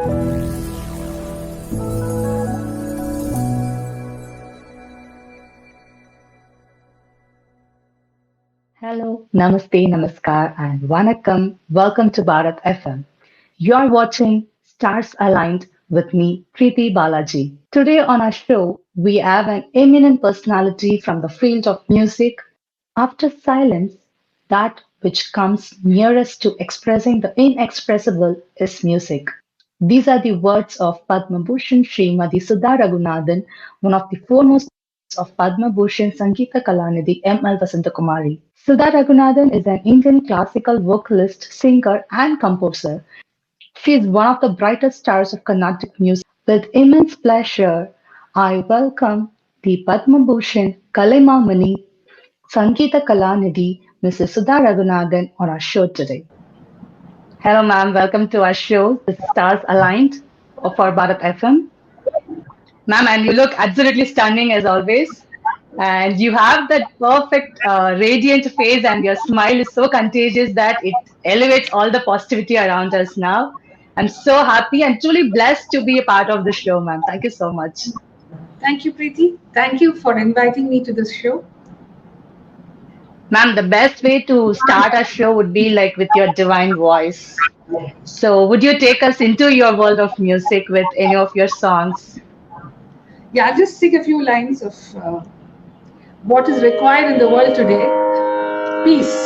Hello, Namaste, Namaskar, and Vanakkam. Welcome to Bharat FM. You're watching Stars Aligned with me, Preeti Balaji. Today on our show, we have an eminent personality from the field of music. After silence, that which comes nearest to expressing the inexpressible is music. These are the words of Padma Bhushan Srimati Sudha Raghunathan, one of the foremost members of Padma Bhushan Sangeeta Kalanidhi M.L. Vasantakumari. Sudha Raghunathan is an Indian classical vocalist, singer, and composer. She is one of the brightest stars of Carnatic music. With immense pleasure, I welcome the Padma Bhushan Kalaimamani Sangeeta Kalanidhi, Mrs. Sudha Raghunathan, on our show today. Hello, ma'am. Welcome to our show, The Stars Aligned for Bharat FM. Ma'am, and you look absolutely stunning as always. And you have that perfect, radiant face, and your smile is so contagious that it elevates all the positivity around us now. I'm so happy and truly blessed to be a part of the show, ma'am. Thank you so much. Thank you, Preeti. Thank you for inviting me to this show. Ma'am, the best way to start our show would be like with your divine voice. So, would you take us into your world of music with any of your songs? Yeah, I'll just sing a few lines of what is required in the world today. Peace.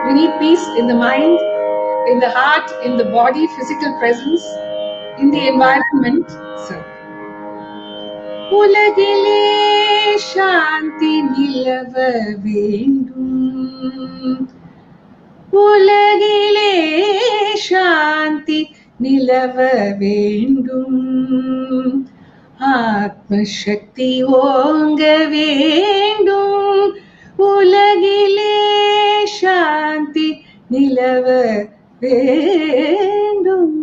We need peace in the mind, in the heart, in the body, physical presence, in the environment. So, உலகிலே சாந்தி நிலவ வேண்டும் உலகிலே சாந்தி நிலவ வேண்டும் ஆத்மசக்தி ஓங்க வேண்டும் உலகிலே சாந்தி நிலவ வேண்டும்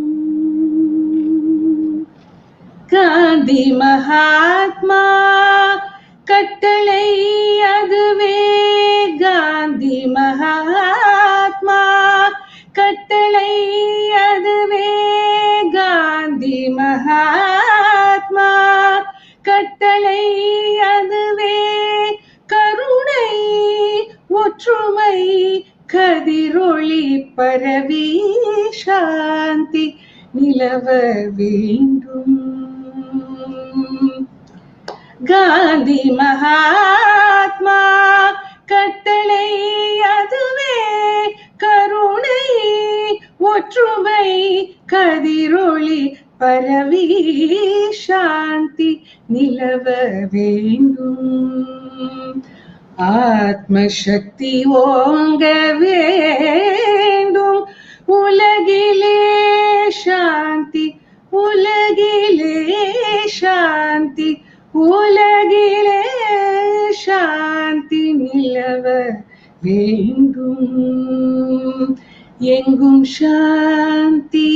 காந்தி மகாத்மா கட்டளை அதுவே காந்தி மகாத்மா கட்டளை அதுவே காந்தி மகாத்மா கட்டளை அதுவே கருணை ஒற்றுமை கதிரொளி பரவி சாந்தி நிலவ வேண்டும் காந்தி மகாத்மா கட்டளை அதுவே கருணை ஒற்றுமை கதிரொளி பரவி சாந்தி நிலவ வேண்டும் ஆத்மசக்தி ஓங்க வேண்டும் உலகிலே சாந்தி உலகிலே சாந்தி உலகிலே சாந்தி நிலவ வேண்டும் எங்கும் சாந்தி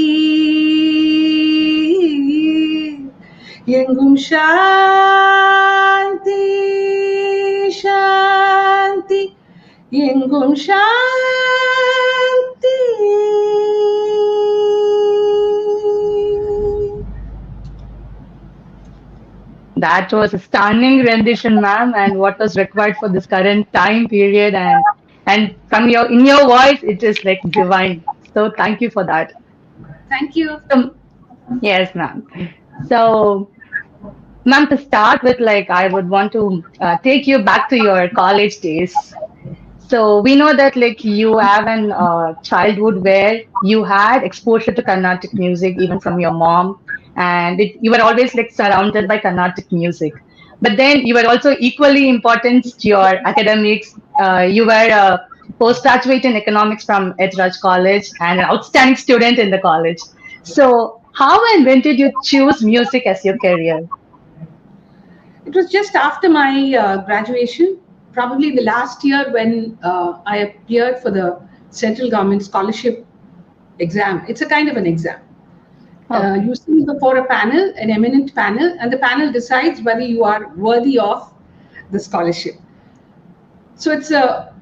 எங்கும் சாந்தி சாந்தி எங்கும் சாந்தி That was a stunning rendition, ma'am, and what was required for this current time period, and from your in your voice, it is like divine. So thank you for that. Thank you. Yes, ma'am. So, ma'am, to start with, like, I would want to take you back to your college days. So we know that like you have an childhood where you had exposure to Carnatic music even from your mom, and you were always like surrounded by Carnatic music. But then you were also equally important to your academics. You were a postgraduate in economics from Edraj College and an outstanding student in the college. So how and when did you choose music as your career? It was just after my graduation, probably the last year when I appeared for the central government scholarship exam. It's a kind of an exam. You sit before a panel, an eminent panel, and the panel decides whether you are worthy of the scholarship. So it's a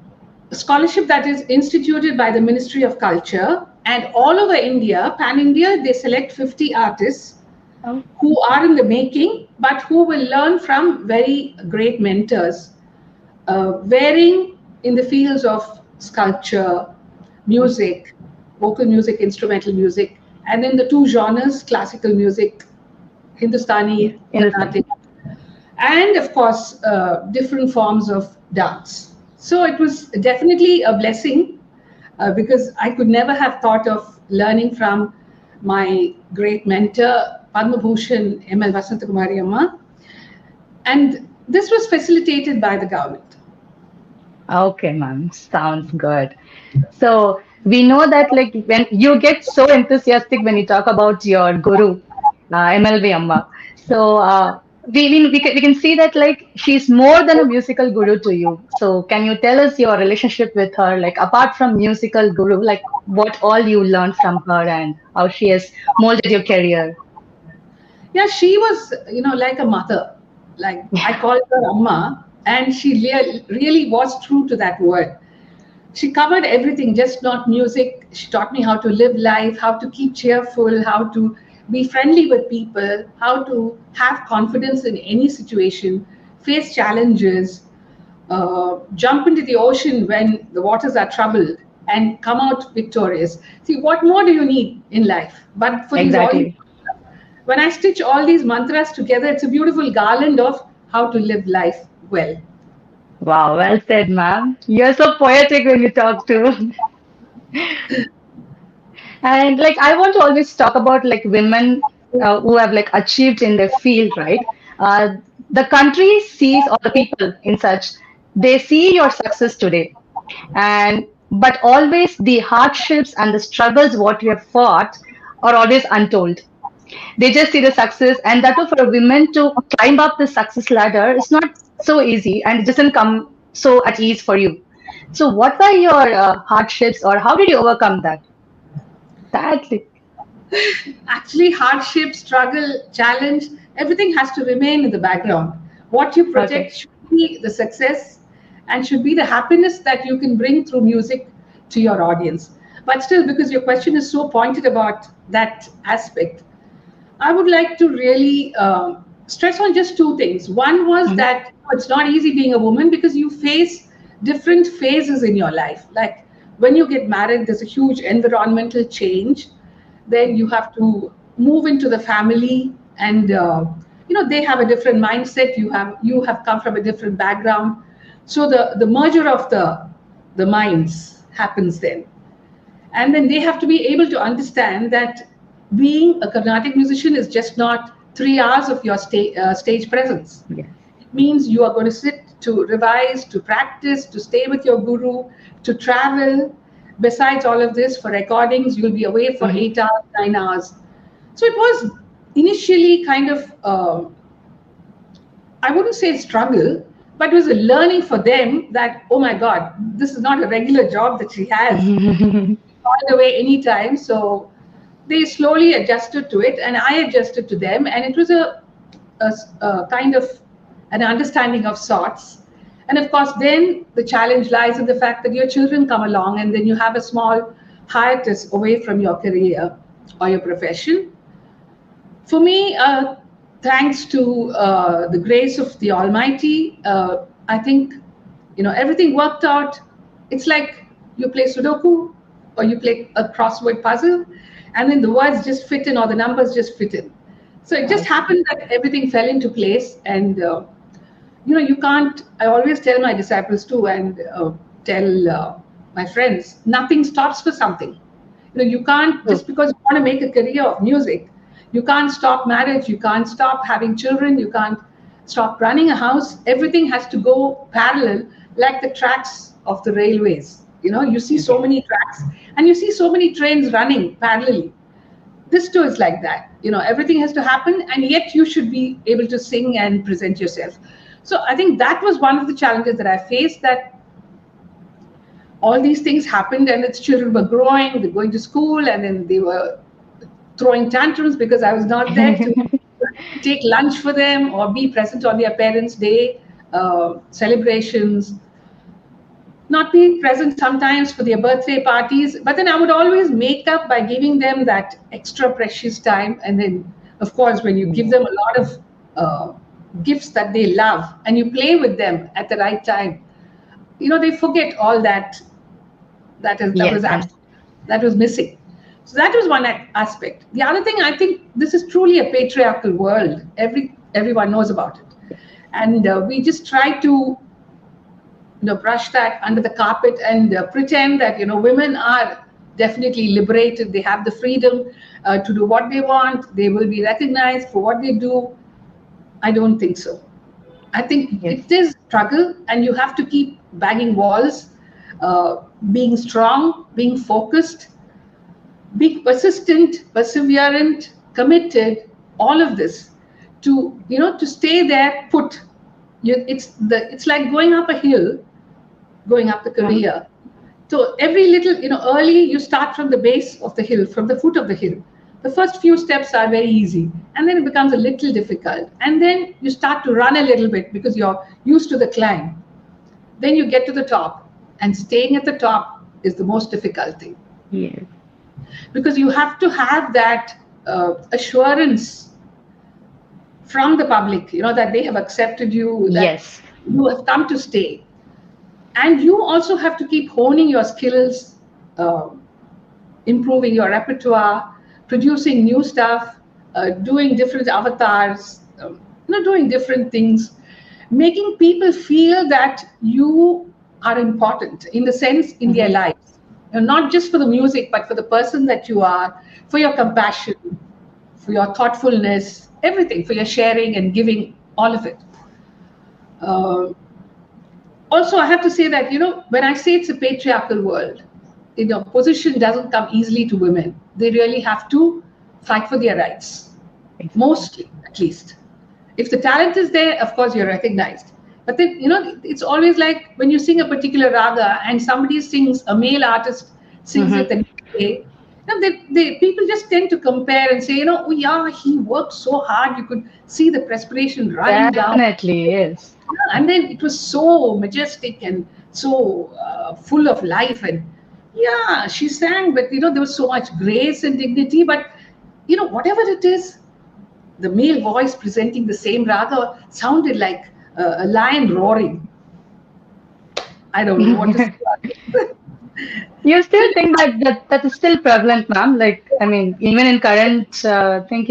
scholarship that is instituted by the Ministry of Culture, And all over India, pan India, they select 50 artists Oh, who are in the making, but who will learn from very great mentors, varying in the fields of sculpture, music, vocal music, instrumental music, and then the two genres, classical music, yes, Hindustani, understand. Carnatic, and of course, different forms of dance. So it was definitely a blessing because I could never have thought of learning from my great mentor, Padma Bhushan M.L. Vasantakumari Amma. And this was facilitated by the government. Okay, ma'am. Sounds good. So we know that like when you get so enthusiastic when you talk about your guru, MLV Amma. So we can see that like she's more than a musical guru to you. So can you tell us your relationship with her, like apart from musical guru, like what all you learned from her and how she has molded your career? Yeah, she was, like a mother. Like I called her Amma, and she really was true to that word. She covered everything, just not music. She taught me how to live life, how to keep cheerful, how to be friendly with people, how to have confidence in any situation, face challenges, jump into the ocean when the waters are troubled, and come out victorious. See, what more do you need in life? But for these all these, Exactly. when I stitch all these mantras together, it's a beautiful garland of how to live life well. Wow, well said, ma'am. You're so poetic when you talk to. And like I want to always talk about like women who have like achieved in their field, right? The country sees or the people in such they see your success today, and but always the hardships and the struggles what you have fought are always untold. They just see the success, and that too for a woman to climb up the success ladder is not so easy, and it doesn't come so at ease for you. So, what were your hardships, or how did you overcome that? Sadly. Actually, hardship, struggle, challenge, everything has to remain in the background. What you Okay. project should be the success and should be the happiness that you can bring through music to your audience. But still, because your question is so pointed about that aspect, I would like to really stress on just two things. One was Mhm. that it's not easy being a woman because you face different phases in your life. Like when you get married, there's a huge environmental change. Then you have to move into the family, and they have a different mindset. You have come from a different background, so the merger of the minds happens then, and then they have to be able to understand that being a Carnatic musician is just not 3 hours of your stage presence. Yes. It means you are going to sit to revise, to practice, to stay with your guru, to travel. Besides all of this, for recordings, you'll be away for Mhm. 8 hours, 9 hours. So it was initially kind of, I wouldn't say struggle, but it was a learning for them that, oh my God, this is not a regular job that she has all the way anytime. So they slowly adjusted to it, and I adjusted to them, and it was a kind of an understanding of sorts. And of course, then the challenge lies in the fact that your children come along, and then you have a small hiatus away from your career or your profession. For me, thanks to the grace of the Almighty, I think everything worked out. It's like you play Sudoku or you play a crossword puzzle, and then the words just fit in or the numbers just fit in. So it just Okay. happened that everything fell into place, and you can't. I always tell my disciples too, and tell my friends, nothing stops for something. You can't, True. just because you want to make a career of music, you can't stop marriage, you can't stop having children, you can't stop running a house. Everything has to go parallel, like the tracks of the railways. You see so Yes. many tracks, and you see so many trains running parallelly. This too is like that. Everything has to happen, and yet you should be able to sing and present yourself. So I think that was one of the challenges that I faced, that all these things happened, and its children were growing, they're going to school, and then they were throwing tantrums because I was not there to take lunch for them or be present on their parents' day celebrations. not be present sometimes for their birthday parties, but then I would always make up by giving them that extra precious time. And then, of course, when you give them a lot of uh, gifts that they love and you play with them at the right time, they forget all that Yes, was absent, that was missing. So that was one aspect. The other thing, I think this is truly a patriarchal world. Everyone knows about it, and we just try to brush that under the carpet and pretend that women are definitely liberated. They have the freedom to do what they want. They will be recognized for what they do. I don't think so. I think yes, it is struggle, and you have to keep banging walls, being strong, being focused, being persistent, perseverant, committed. All of this to stay there put. It's like going up a hill, going up the career. So every little, early you start from the base of the hill, from the foot of the hill. The first few steps are very easy, and then it becomes a little difficult. And then you start to run a little bit because you're used to the climb. Then you get to the top, and staying at the top is the most difficult thing yes, because you have to have that assurance from the public, that they have accepted you, that yes, you have come to stay. And you also have to keep honing your skills, uh, improving your repertoire, producing new stuff, doing different avatars, doing different things, making people feel that you are important in the sense in their mhm, lives. Not just for the music, but for the person that you are, for your compassion, for your thoughtfulness, everything, for your sharing and giving, all of it. Uh, Also, I have to say that when I say it's a patriarchal world, position doesn't come easily to women. They really have to fight for their rights, exactly. mostly at least. If the talent is there, of course you're recognized. But then it's always like when you sing a particular raga and somebody sings, a male artist sings it Mhm. the next day. People just tend to compare and say, oh yeah, he worked so hard. You could see the perspiration running down, Definitely, yes. and then it was so majestic and so full of life. And yeah, she sang, but there was so much grace and dignity. But whatever it is, the male voice presenting the same raga sounded like a lion roaring. I don't know what to say. You still think that is still prevalent, ma'am? Like, I mean, even in current thing,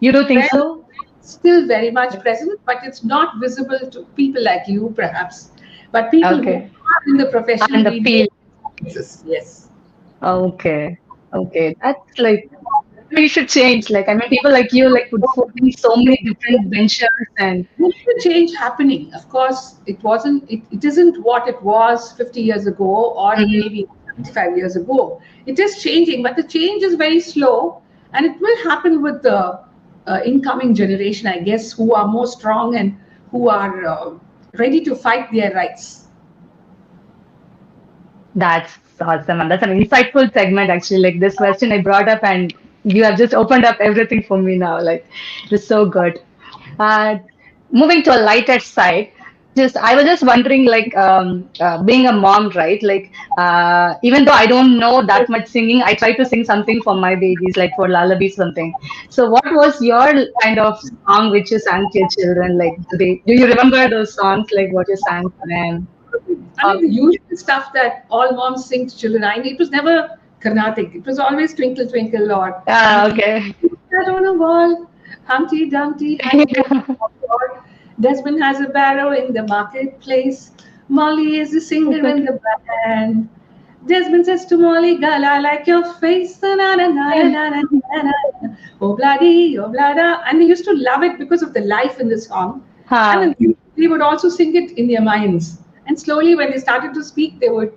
you do think Well, so? still very much present, but it's not visible to people like you, perhaps. But people who Okay. are in the profession, And the we know feel. it exists. Yes. Okay. Okay. That's like we should change. Like, I mean, people like you like would put in so many different ventures and There's a change happening. Of course, it isn't what it was 50 years ago or mhm, maybe 25 years ago. It is changing, but the change is very slow, and it will happen with the incoming generation, I guess, who are more strong and who are ready to fight their rights. that's awesome. And that's an insightful segment actually. Like this question I brought up and you have just opened up everything for me now. Like it was so good. Uh, moving to a lighter side, just I was just wondering, like being a mom, right? Like even though I don't know that much singing, I try to sing something for my babies, like for lullabies, something. So, what was your kind of song which you sang to your children? Like, do you remember those songs? Like what you sang for them? I mean, the usual stuff that all moms sing to children. I mean, it was never Carnatic. It was always Twinkle Twinkle or Okay. that on a wall, Humpty Dumpty had a good report. Desmond has a barrow in the marketplace. Molly is the singer in the band. Desmond says to Molly, "Girl, I like your face." Na, na, na, na, na, na, na, na. Oh, bloody, oh, blada. And they used to love it because of the life in the song. And Huh. then they would also sing it in their minds. And slowly, when they started to speak, they would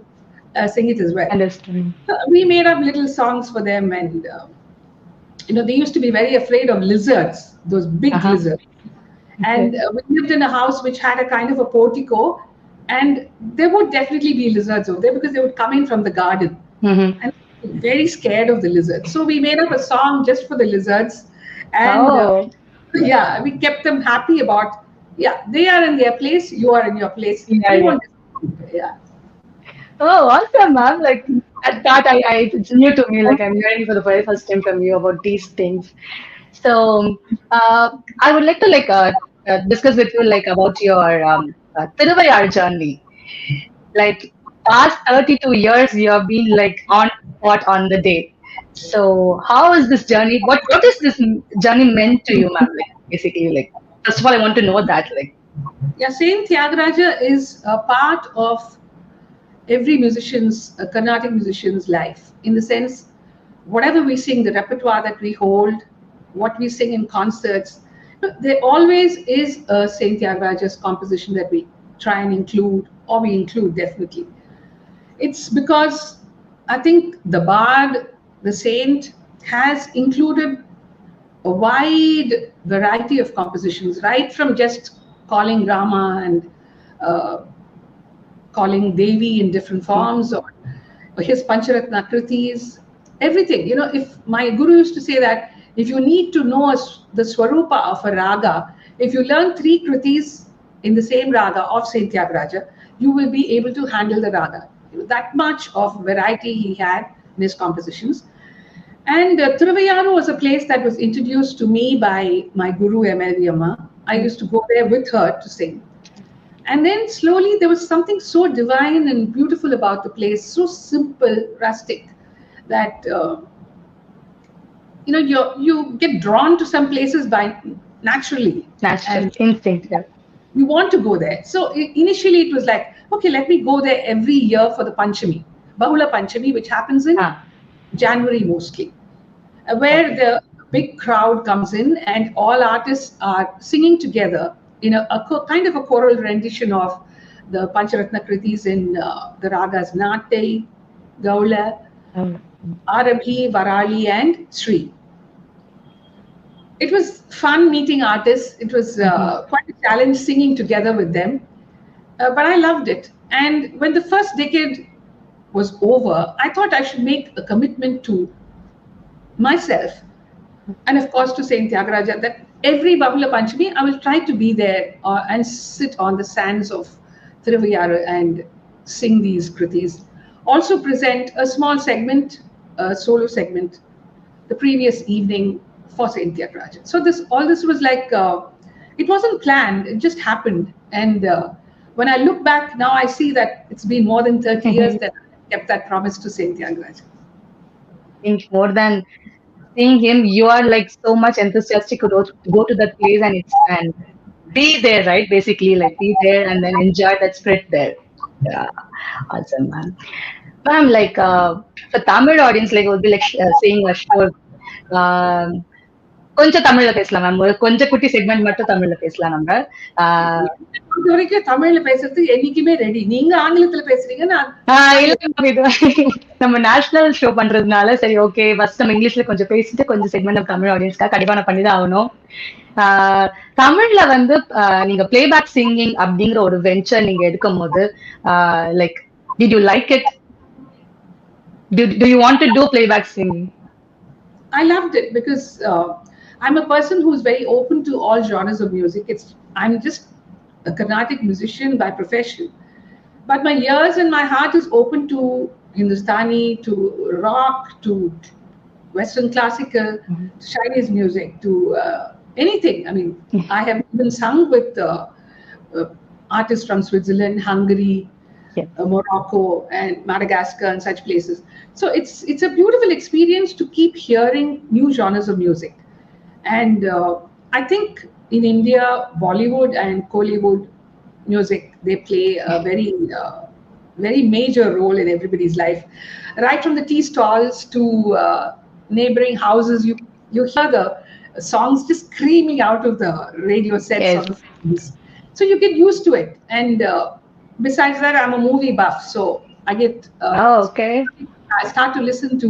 sing it as well. Understand. We made up little songs for them, and they used to be very afraid of lizards, those big Uh-huh. lizards. And Okay. we lived in a house which had a kind of a portico, and there would definitely be lizards over there because they would come in from the garden, Mm-hmm. and very scared of the lizards. So we made up a song just for the lizards, and Oh, yeah, we kept them happy about, yeah, they are in their place, you are in your place. yeah, We yeah. won't, yeah. Oh, awesome, ma'am. Like it's new to me. Like I'm hearing for the very first time from you about these things. So, I would like to discuss with you like about your Tiruvayar journey. Like past 32 years, you have been like on spot on the day. So, how is this journey? What is this journey meant to you, ma'am? Like basically, like first of all, I want to know that. Like, Yeah, Saint Tyagaraja is a part of every musician's, Carnatic musician's life, in the sense, whatever we sing, the repertoire that we hold, what we sing in concerts, there always is a Saint Tyagaraja's composition that we try and include, or we include definitely. It's because I think the bard, the saint, has included a wide variety of compositions, right from just calling Rama and uh, calling Devi in different forms, or his Pancharatna Kritis, everything. If my guru used to say that if you need to know the Swarupa of a raga, if you learn three Kritis in the same raga of Saint Tyagaraja, you will be able to handle the raga. That much of variety he had in his compositions. And Thiruvayaru was a place that was introduced to me by my guru MLV Amma. I used to go there with her to sing. And then slowly there was something so divine and beautiful about the place, so simple, rustic, that you get drawn to some places by naturally, natural and instinct. Yeah. you want to go there. So initially it was like, okay, let me go there every year for the Panchami, Bahula Panchami, which happens in Ah, January mostly, where okay. the big crowd comes in and all artists are singing together in a kind of a choral rendition of the Pancharatna Kritis in the ragas Nate, Gaula, Um, Arabhi, Varali, and Sri. It was fun meeting artists. It was mhm. quite a challenge singing together with them, but I loved it. And when the first decade was over, I thought I should make a commitment to myself and of course to Saint Tyagaraja that every Bahula Panchami I will try to be there and sit on the sands of Thiruvayaru and sing these kritis. Also present a small segment, a solo segment, the previous evening for Saint Tyagaraja. So all this was like it wasn't planned; it just happened. And when I look back now, I see that it's been more than 30 years that I kept that promise to Saint Tyagaraja. Think more than seeing him, you are like so much enthusiastic to go to that place and be there, right? Basically, like be there and then enjoy that spirit there. Yeah, awesome, man. Ma'am, like for Tamil audience, like would be like saying a short, um, கொஞ்சம் தமிழ்ல பேசலாம் ma'am ஒரு கொஞ்சம் குட்டி segment மட்டும் தமிழ்ல பேசலாம் நம்ம ஆஹ் இது வரைக்கும் தமிழ்ல பேசுறதுக்கு என்னைக்குமே ரெடி. நீங்க ஆங்கிலத்துல பேசுறீங்க, நான் இல்ல தமிழ்ல. ma'am, இது நம்ம நேஷனல் ஷோ பண்றதுனால சரி ஓகே ஃபர்ஸ்ட் நம்ம இங்கிலீஷ்ல கொஞ்சம் பேசிட்டு கொஞ்சம் செக்மெண்ட் நம்ம தமிழ் ஆடியன்ஸ்க்காக கண்டிப்பா நான் பண்ணிதான் ஆகணும். ஆஹ் தமிழ்ல வந்து நீங்க பிளேபேக் சிங்கிங் அப்படிங்கிற ஒரு வெஞ்சர் நீங்க எடுக்கும் போது like did you like it do you want to do playback singing? I loved it because I'm a person who's very open to all genres of music. I'm just a Carnatic musician by profession, but my ears and my heart is open to Hindustani, to rock, to Western classical, to Chinese music, to anything. I mean, I have even sung with uh, artists from Switzerland, Hungary, Yes. Morocco, and Madagascar, and such places. So it's a beautiful experience to keep hearing new genres of music. And I think in India, Bollywood and Kollywood music, they play a very major role in everybody's life. Right from the tea stalls to neighboring houses, you hear the songs just screaming out of the radio sets Yes. on the phones. So you get used to it. And besides that, I'm a movie buff, so I get Oh, okay. I start to listen to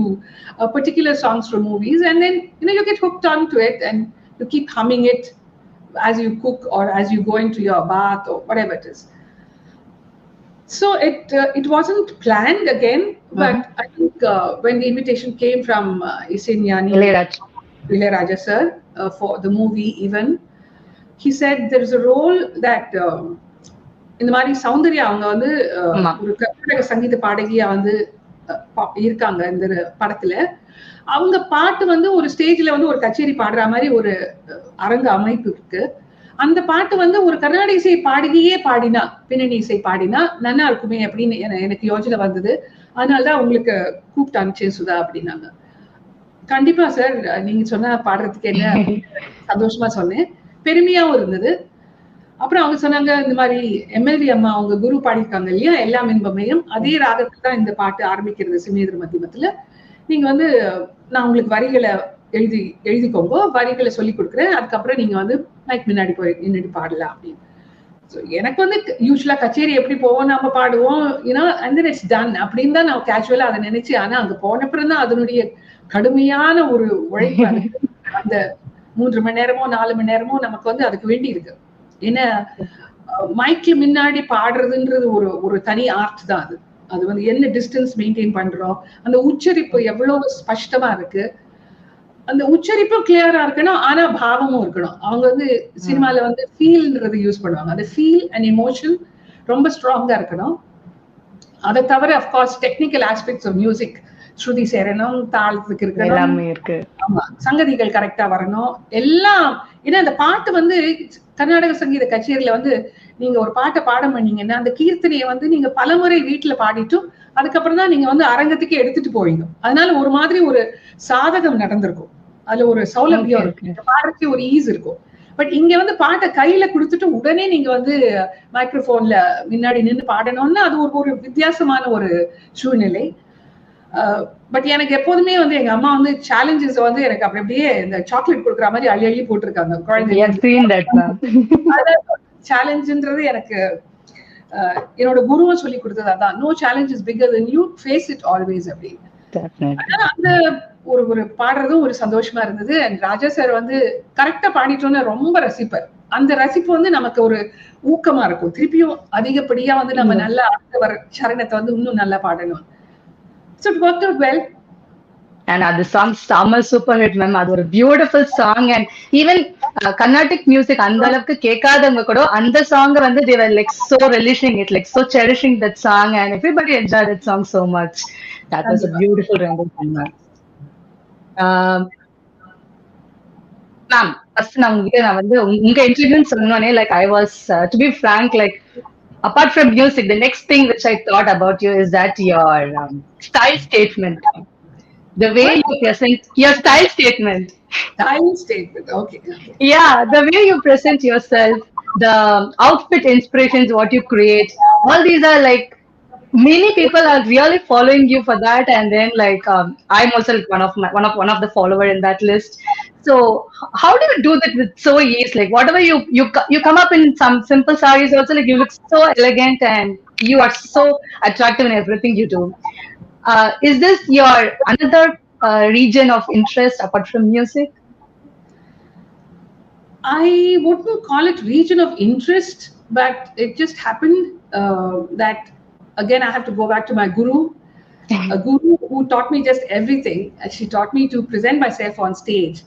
particular songs from movies, and then you get hooked onto it, and you keep humming it as you cook or as you go into your bath or whatever it is. So it wasn't planned again, Mhm. but I think when the invitation came from Isinyani Ilayaraj. Ilayaraja sir for the movie, even he said there is a role that இந்த மாதிரி சௌந்தர்யா அவங்க வந்து ஒரு கர்நாடக சங்கீத பாடகியா வந்து இருக்காங்க இந்த படத்துல. அவங்க பாட்டு வந்து ஒரு ஸ்டேஜ்ல வந்து ஒரு கச்சேரி பாடுற மாதிரி ஒரு அரங்க அமைப்பு இருக்கு. அந்த பாட்டு வந்து ஒரு கர்நாடக இசை பாடகியே பாடினா, பின்னணி இசை பாடினா நல்லா இருக்குமே அப்படின்னு எனக்கு யோசனை வந்தது. அதனாலதான் உங்களுக்கு கூப்பிட்டு அனுப்பிச்சேன் சுதா அப்படின்னாங்க. கண்டிப்பா சார், நீங்க சொன்ன பாடுறதுக்கு என்ன சந்தோஷமா சொன்னேன், பெருமையாவும் இருந்தது. அப்புறம் அவங்க சொன்னாங்க இந்த மாதிரி எம்எல்வி அம்மா அவங்க குரு பாடியிருக்காங்க இல்லையா, எல்லாம் இன்பமயம், அதே ராகத்துல தான் இந்த பாட்டு ஆரம்பிக்கிறது சிமேந்திர மத்தியமத்துல. நீங்க வந்து நான் உங்களுக்கு வரிகளை எழுதிக்கோங்க, வரிகளை சொல்லி கொடுக்குறேன், அதுக்கப்புறம் நீங்க வந்து மைக் முன்னாடி போய் நின்றுட்டு பாடலாம் அப்படின்னு. எனக்கு வந்து யூஸ்வலா கச்சேரி எப்படி போவோம், நம்ம பாடுவோம், and then it's done அப்படின்னு தான் நான் கேஷுவலா அதை நினைச்சேன். ஆனா அங்க போனப்புறம் தான் அதனுடைய கடுமையான ஒரு உழைப்பு. அந்த 3 மணி நேரமோ 4 மணி நேரமோ நமக்கு வந்து அதுக்கு வேண்டி இருக்கு. ஏன்னா மைக்கு முன்னாடி பாடுறதுன்றது ஒரு தனி ஆர்ட் தான். அது வந்து என்ன டிஸ்டன்ஸ் மெயின்டைன் பண்றோம், அந்த உச்சரிப்பு எவ்வளவு ஸ்பஷ்டமா இருக்கு, அந்த உச்சரிப்பும் கிளியரா இருக்கணும், ஆனா பாவமும் இருக்கணும். அவங்க வந்து சினிமால வந்து ஃபீல்ன்றது யூஸ் பண்ணுவாங்க. அந்த ஃபீல் அண்ட் எமோஷன் ரொம்ப ஸ்ட்ராங்கா இருக்கணும். அதை தவிர of course technical aspects of music, ஸ்ருதி சேரணும், தாளத்துக்கு இருக்கணும், ஆமா, சங்கதிகள் கரெக்டா வரணும் எல்லாம். ஏன்னா அந்த பாட்டு வந்து கர்நாடக சங்கீத கச்சேரியில வந்து நீங்க ஒரு பாட்டை பாடம் பண்ணீங்கன்னா அந்த கீர்த்தனையை வந்து நீங்க பலமுறை வீட்டுல பாடிட்டும் அதுக்கப்புறம் தான் நீங்க வந்து அரங்கத்துக்கு எடுத்துட்டு போவீங்க. அதனால ஒரு மாதிரி ஒரு சாதகம் நடந்திருக்கும், அதுல ஒரு சௌலபியம் இருக்கும், பாடுறதுக்கு ஒரு ஈஸ் இருக்கும். பட் இங்க வந்து பாட்டை கையில கொடுத்துட்டு உடனே நீங்க வந்து மைக்ரோஃபோன்ல முன்னாடி நின்று பாடணும்னா அது ஒரு வித்தியாசமான ஒரு சூழ்நிலை. பட் எனக்கு எப்போதுமே வந்து எங்க அம்மா வந்து சேலஞ்சஸ் வந்து எனக்கு அப்படி அப்படியே இந்த சாக்லேட் கொடுக்குற மாதிரி அள்ளி அள்ளி போட்டிருக்காங்க குழந்தை. சேலஞ்சுன்றது எனக்கு என்னோட குருவும் சொல்லி கொடுத்தது அதான், no challenge is bigger than you, face it always அப்படின்னு. அந்த ஒரு பாடுறதும் ஒரு சந்தோஷமா இருந்தது. அண்ட் ராஜா சார் வந்து கரெக்டா பாடிட்டோன்னு ரொம்ப ரசிப்பார். அந்த ரசிப்பு வந்து நமக்கு ஒரு ஊக்கமா இருக்கும், திருப்பியும் அதிகப்படியா வந்து நம்ம நல்லா அடுத்த வர சரணத்தை வந்து இன்னும் நல்லா பாடணும். So it worked out well. And the song Summer Super Hit, ma'am, அது ஒரு beautiful song. And even Carnatic music அந்த அளவுக்கு கேட்காதவங்க கூட அந்த சாங் வந்து they were like so relishing it, like so cherishing that song, and everybody enjoyed that song so much. That was a beautiful rendition, ma'am. Ma'am, first நான் வந்து உங்க இன்டர்வியூன்னு சொன்னோனே like I was to be frank, like apart from music, the next thing which I thought about you is that your style statement, the way you present your style statement. Okay. Yeah, the way you present yourself, the outfit inspirations, what you create, all these are like many people are really following you for that. And then like I'm also like one of the follower in that list. So how do you do that with so ease? Like whatever you come up in some simple sarees also, like you look so elegant and you are so attractive in everything you do. Is this your another region of interest apart from music? I wouldn't call it region of interest, but it just happened that again I have to go back to my guru, a guru who taught me just everything. She taught me to present myself on stage.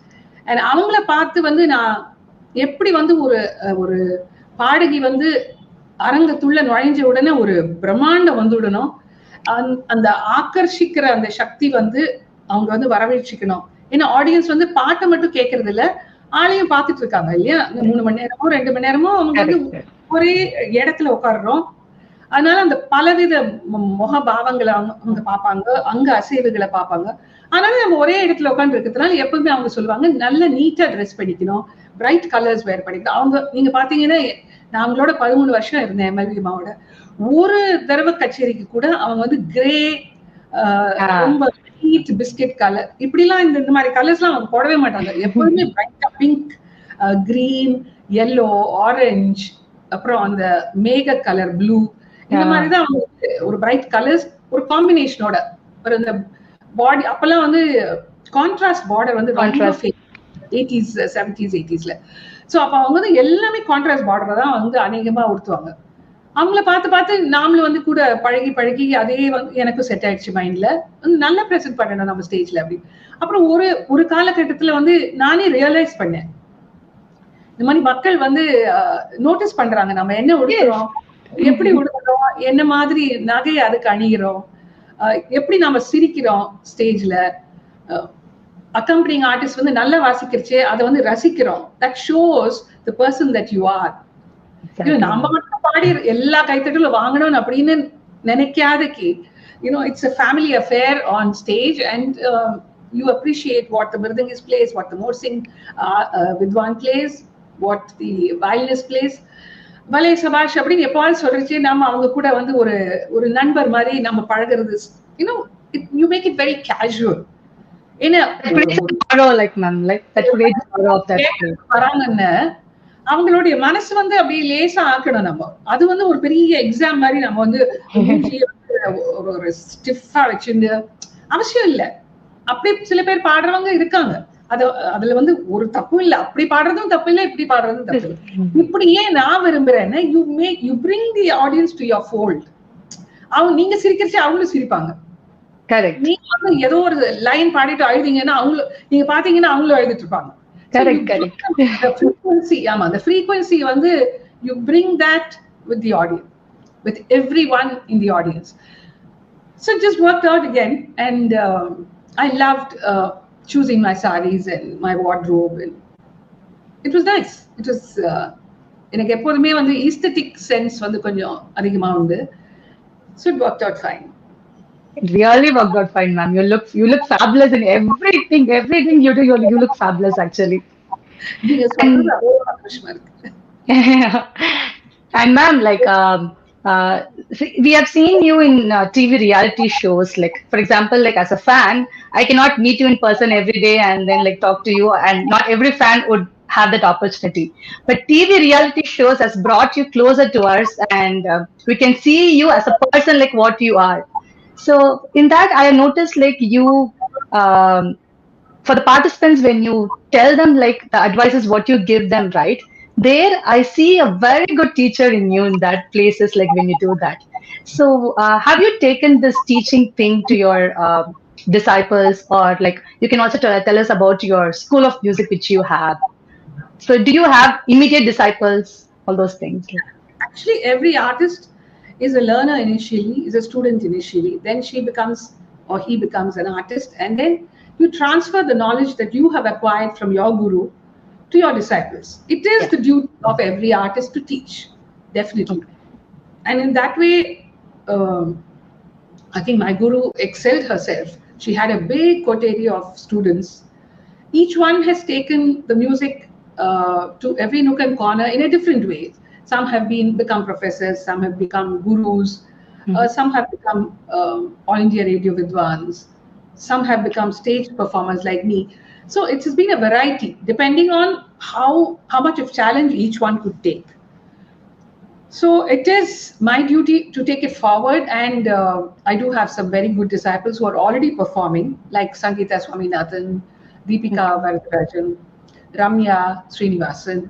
And அவங்கள பார்த்து வந்து நான் எப்படி வந்து ஒரு பாடகி வந்து அரங்கத்துள்ள நுழைஞ்ச உடனே ஒரு பிரம்மாண்டம் வந்து விடணும், அந்த ஆக்கர்ஷிக்கிற அந்த சக்தி வந்து அவங்க வந்து வரவேற்சிக்கணும். ஏன்னா ஆடியன்ஸ் வந்து பாட்டை மட்டும் கேட்கறது இல்ல, ஆளையும் பார்த்துட்டு இருக்காங்க இல்லையா. 3 மணி நேரமோ 2 மணி நேரமோ அவங்க வந்து ஒரே இடத்துல உட்காடுறோம். அதனால அந்த பலவித முக பாவங்களை அவங்க பார்ப்பாங்க, அங்க அசைவுகளை பார்ப்பாங்க. அதனால நம்ம ஒரே இடத்துல உட்காந்து இருக்கிறதுனால எப்பவுமே அவங்க சொல்லுவாங்க நல்ல நீட்டா ட்ரெஸ் பண்ணிக்கணும், பிரைட் கலர்ஸ் வேர் பண்ணிக்கணும். அவங்க நீங்க பாத்தீங்கன்னா நான் அவங்களோட 13 வருஷம் இருந்தேன் எம்எல்வி அம்மாவோட. ஒரு தடவை கச்சேரிக்கு கூட அவங்க வந்து கிரே, ரொம்ப நீட் பிஸ்கெட் கலர், இப்படிலாம் இந்த மாதிரி கலர்ஸ் எல்லாம் அவங்க போடவே மாட்டாங்க. எப்போதுமே பிரைட்டா பிங்க், கிரீன், எல்லோ, ஆரஞ்சு, அப்புறம் அந்த மேக கலர் ப்ளூ, இந்த மாதிரிதான் அவங்க ஒரு பிரைட் கலர்ஸ் ஒரு காம்பினேஷனோட ஒரு இந்த பாடி. அப்பெல்லாம் வந்து கான்ட்ராஸ்ட் பார்டர் வந்து 80s 70s 80sல. சோ அப்ப அவங்க வந்து எல்லாமே கான்ட்ராஸ்ட் பார்டர் தான் வந்து அநேகமா உடுத்துவாங்க. அவங்கள பார்த்து நாமளும் வந்து கூட பழகி அதே வந்து எனக்கும் செட் ஆயிடுச்சு மைண்ட்ல, நல்லா பிரசன்ட் பண்ணணும் நம்ம ஸ்டேஜ்ல அப்படி. அப்புறம் ஒரு காலகட்டத்துல வந்து நானே ரியலைஸ் பண்ணேன், இந்த மாதிரி மக்கள் வந்து நோட்டீஸ் பண்றாங்க நம்ம என்ன உடுத்துறோம், எப்படி உடுத்துறோம், என்ன மாதிரி நகை அதுக்கு அணிகிறோம், எப்படி நம்ம சிரிக்கிறோம் ஸ்டேஜ்ல, அக்கம்பனிங் ஆர்டிஸ்ட் வந்து நல்லா வாசிக்கிறச்சு அதை வந்து ரசிக்கிறோம். That shows the person that you are. நம்ம மட்டும் பாடி எல்லா கைத்தட்டலும் வாங்கணும் அப்படின்னு நினைக்காதக்கு, it's a family affair on stage, and you appreciate what the mirdangist plays, what the morsing vidwan plays, what the violinist plays. பலே சபாஷ் அப்படின்னு எப்பாவது சொல்றச்சு நம்ம அவங்க கூட வந்து ஒரு ஒரு நண்பர் மாதிரி நம்ம பழகிறது. You make it very casual. வராங்கன்னு அவங்களுடைய மனசு வந்து அப்படியே லேசா ஆக்கணும். நம்ம அது வந்து ஒரு பெரிய எக்ஸாம் மாதிரி நம்ம வந்து ஒரு ஸ்டிஃபா வச்சிருந்து அவசியம் இல்லை. அப்படி சில பேர் பாடுறவங்க இருக்காங்க, அதுல வந்து ஒரு தப்பும் இல்லை. அப்படி பாடுறதும் தப்பு இல்லை, இப்படி பாடுறதும் தப்பு இல்லை. இப்படியே நான் விரும்புறேன்னு you bring the audience to your fold. அவங்க நீங்க சிரிக்கிறச்சு அவங்களும் சிரிப்பாங்க. நீங்க வந்து ஏதோ ஒரு லைன் பாடிட்டு அழுதீங்கன்னா நீங்க பாத்தீங்கன்னா அவங்களும் அழுதுட்டு இருப்பாங்க. The frequency வந்து you bring that with the audience, with everyone in the audience. So it just worked out again, and I loved choosing my sarees and my wardrobe, and it was nice. It was எனக்கு எப்போதுமே வந்து aesthetic sense வந்து கொஞ்சம் அதிகமா உண்டு. So it worked out fine. It really worked out fine, ma'am. You look fabulous in everything you do. You look fabulous, actually. And ma'am, like we have seen you in TV reality shows. Like, for example, like as a fan, I cannot meet you in person every day and then like talk to you, and not every fan would have that opportunity. But TV reality shows has brought you closer to us, and we can see you as a person, like what you are. So in that, I noticed like you, for the participants, when you tell them like the advices, what you give them, right? There, I see a very good teacher in you in that places, like when you do that. So have you taken this teaching thing to your disciples, or like you can also tell us about your school of music which you have? So do you have immediate disciples, all those things? Actually, every artist is a learner initially, is a student initially, then she becomes or he becomes an artist, and then you transfer the knowledge that you have acquired from your guru to your disciples. It is the duty of every artist to teach, definitely. And in that way, I think my guru excelled herself. She had a big coterie of students. Each one has taken the music to every nook and corner in a different way. Some have become professors, some have become gurus, some have become All India Radio Vidwans, some have become stage performers like me. So it has been a variety, depending on how much of challenge each one could take. So it is my duty to take it forward, and I do have some very good disciples who are already performing, like Sangeeta Swaminathan, Deepika Varadarajan, Ramya Srinivasan,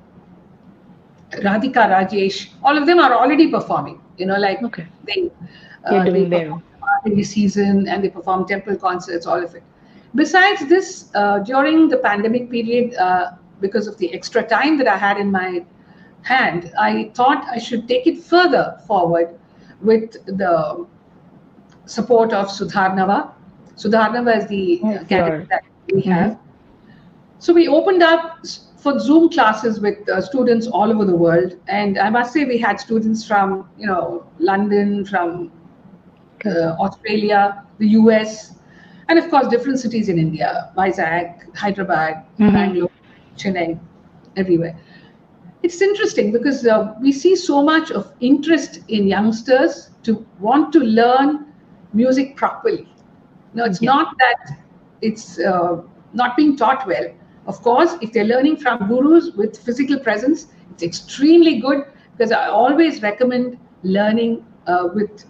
Radhika Rajesh. All of them are already performing, like they perform season, and they perform temple concerts, all of it. Besides this, during the pandemic period, because of the extra time that I had in my hand, I thought I should take it further forward with the support of Sudharnava. Sudharnava is the candidate that we have. So we opened up for Zoom classes with students all over the world, and I must say we had students from London, from Australia, the US, and of course different cities in India: Vizag, Hyderabad, Bangalore, Chennai, everywhere. It's interesting because we see so much of interest in youngsters to want to learn music properly. It's not that it's not being taught well. Of course, if they're learning from gurus with physical presence, it's extremely good, because I always recommend learning with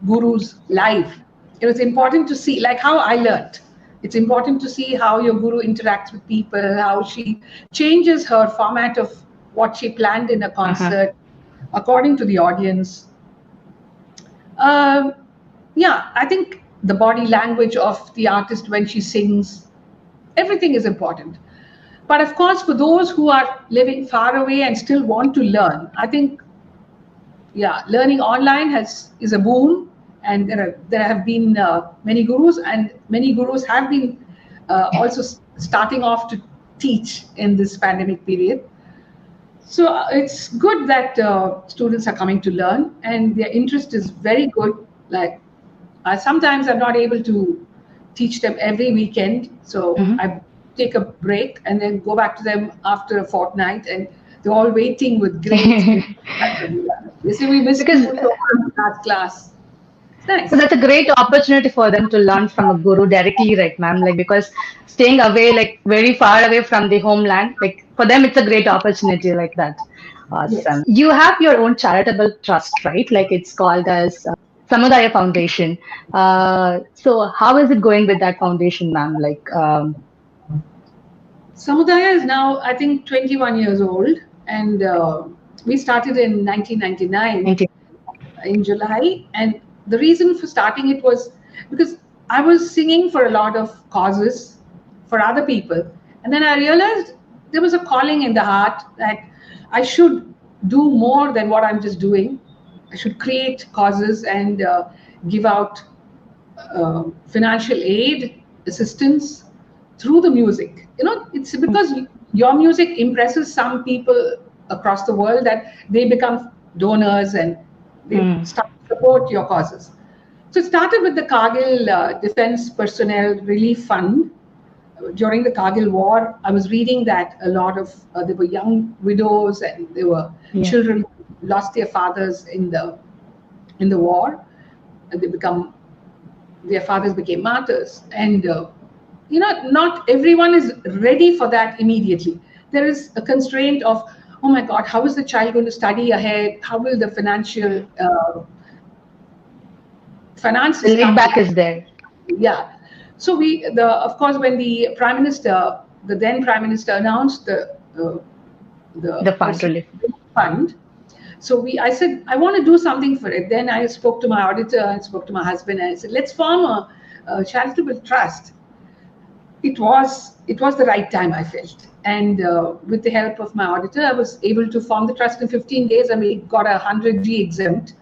gurus live. It's important to see, like how I learned. It's important to see how your guru interacts with people, how she changes her format of what she planned in a concert according to the audience. I think the body language of the artist when she sings, everything is important. But of course, for those who are living far away and still want to learn, I think learning online is a boon, and there have been many gurus, and many gurus have been also starting off to teach in this pandemic period. So it's good that students are coming to learn, and their interest is very good. Like sometimes I'm not able to teach them every weekend, so Mhm. I take a break and then go back to them after a fortnight, and they're all waiting with great interest. You see, we missed Because you so much in that class. It's so nice. that's a great opportunity for them to learn from a guru directly, right, ma'am? Like because staying away, like very far away from the homeland, like for them it's a great opportunity like that. Yes. Awesome. You have your own charitable trust, right? Like it's called as Samudaya Foundation. So how is it going with that foundation, ma'am? Like Samudaya is now, I think, 21 years old, and we started in 1999 in July. And the reason for starting it was because I was singing for a lot of causes for other people. And then I realized there was a calling in the heart that I should do more than what I'm just doing. I should create causes and give out financial aid, assistance through the music. It's because your music impresses some people across the world that they become donors and they start to support your causes. So it started with the Kargil Defense Personnel Relief Fund. During the Kargil War, I was reading that a lot of there were young widows and there were children who lost their fathers in the war, and their fathers became martyrs. And not everyone is ready for that immediately. There is a constraint of, oh my God, how is the child going to study ahead? How will the finances the laid come back in? is there. Yeah. So of course, when the then Prime Minister announced the The fund personal relief. fund, so I said, I want to do something for it. Then I spoke to my auditor and spoke to my husband, and I said, let's form a charitable trust. It was the right time, I felt. And with the help of my auditor, I was able to form the trust in 15 days, and we got 100G exempt.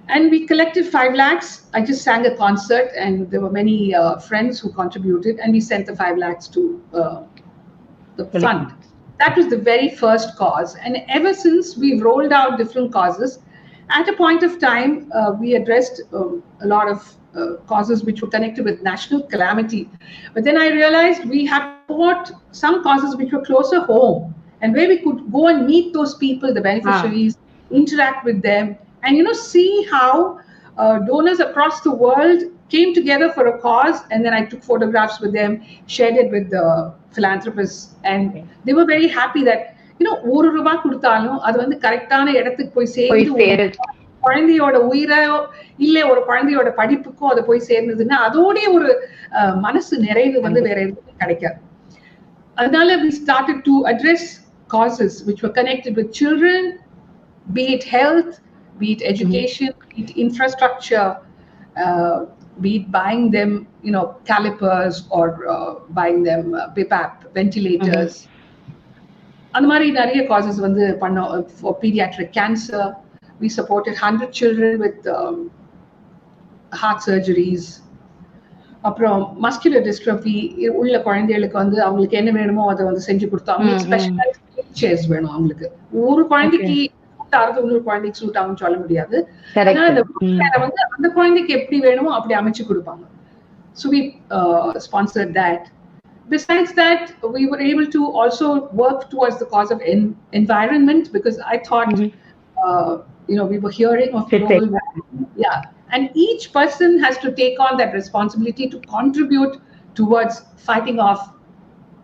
And we collected 5 lakhs. I just sang a concert, and there were many friends who contributed, and we sent the 5 lakhs to the fund. That was the very first cause. And ever since, we've rolled out different causes. At a point of time, we addressed a lot of causes which were connected with national calamity. But then I realized we had to support some causes which were closer home, and where we could go and meet those people, the beneficiaries, interact with them, and see how donors across the world came together for a cause. And then I took photographs with them, shared it with the philanthropists, and they were very happy that ஒரு ரூபாய் கொடுத்தாலும் அது வந்து கரெக்டான இடத்துக்கு போய் சேர்ந்து குழந்தையோட உயிரோ இல்ல ஒரு குழந்தையோட படிப்புக்கோ அது போய் சேர்ந்ததுன்னா அதோடைய ஒரு மனசு நிறைவு வந்து வேற எதுவுமே கிடைக்காது. அதனால we started to address causes which were connected with children, be it health, be it education, be it infrastructure, be it buying them, calipers, or buying them BiPAP ventilators. அந்த மாதிரி நிறைய causes வந்து பண்ணோம். For pediatric cancer, we supported 100 children with heart surgeries. அப்புறம் muscular dystrophy உள்ள குழந்தைகளுக்கு வந்து அவங்களுக்கு என்ன வேணுமோ அதை வந்து செஞ்சு கொடுத்தோம். அவங்களுக்கு ஸ்பெஷலைஸ்ட் சேர்ஸ் வேணும். அவங்களுக்கு ஒரு குழந்தைக்கு இன்னொரு குழந்தைக்கு சூட் ஆகும்னு சொல்ல முடியாது. வந்து அந்த குழந்தைக்கு எப்படி வேணுமோ அப்படி அமைச்சு கொடுப்பாங்க. So we sponsored that. Besides that, we were able to also work towards the cause of environment, because I thought, we were hearing of global warming. Yeah. And each person has to take on that responsibility to contribute towards fighting off